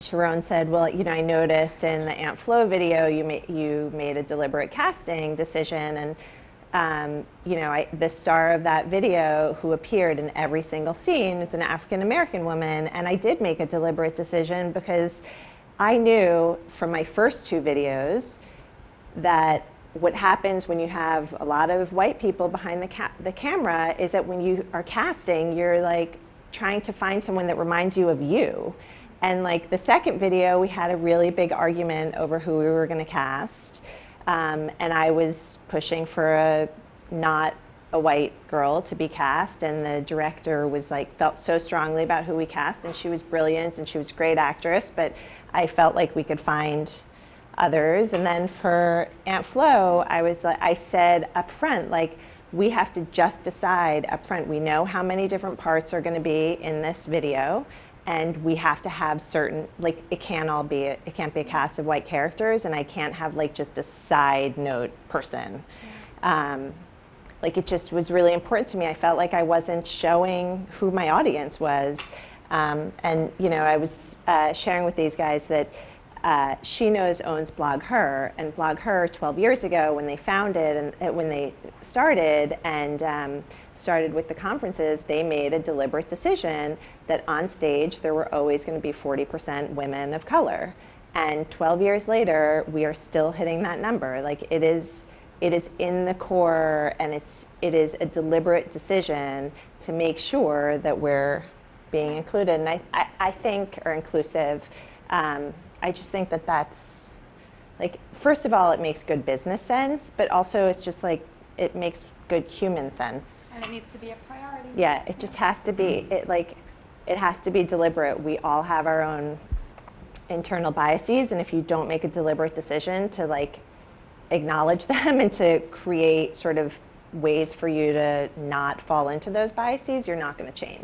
Sharon said, well, you know, I noticed in the Aunt Flo video you made a deliberate casting decision, and you know, the star of that video who appeared in every single scene is an African American woman, and I did make a deliberate decision because I knew from my first two videos that what happens when you have a lot of white people behind the camera is that when you are casting, you're like trying to find someone that reminds you of you. And like the second video, we had a really big argument over who we were going to cast. And I was pushing for not a white girl to be cast, and the director was like, felt so strongly about who we cast, and she was brilliant and she was a great actress, but I felt like we could find others. And then for Aunt Flo, I said up front, like, we have to just decide up front. We know how many different parts are going to be in this video, and we have to have certain, like, it can't be a cast of white characters, and I can't have like just a side note person. Like, it just was really important to me. I felt like I wasn't showing who my audience was. And you know, I was sharing with these guys that She Knows owns Blog Her, and Blog Her 12 years ago when they founded and when they started and started with the conferences, they made a deliberate decision that on stage there were always going to be 40% women of color. And 12 years later, we are still hitting that number. Like, it is in the core, and it is a deliberate decision to make sure that we're being included. And I think, or inclusive, I just think that that's, like, first of all, it makes good business sense, but also it's just like, it makes good human sense. And it needs to be a priority. Yeah, it just has to be, it has to be deliberate. We all have our own internal biases, and if you don't make a deliberate decision to like acknowledge them and to create sort of ways for you to not fall into those biases, you're not going to change.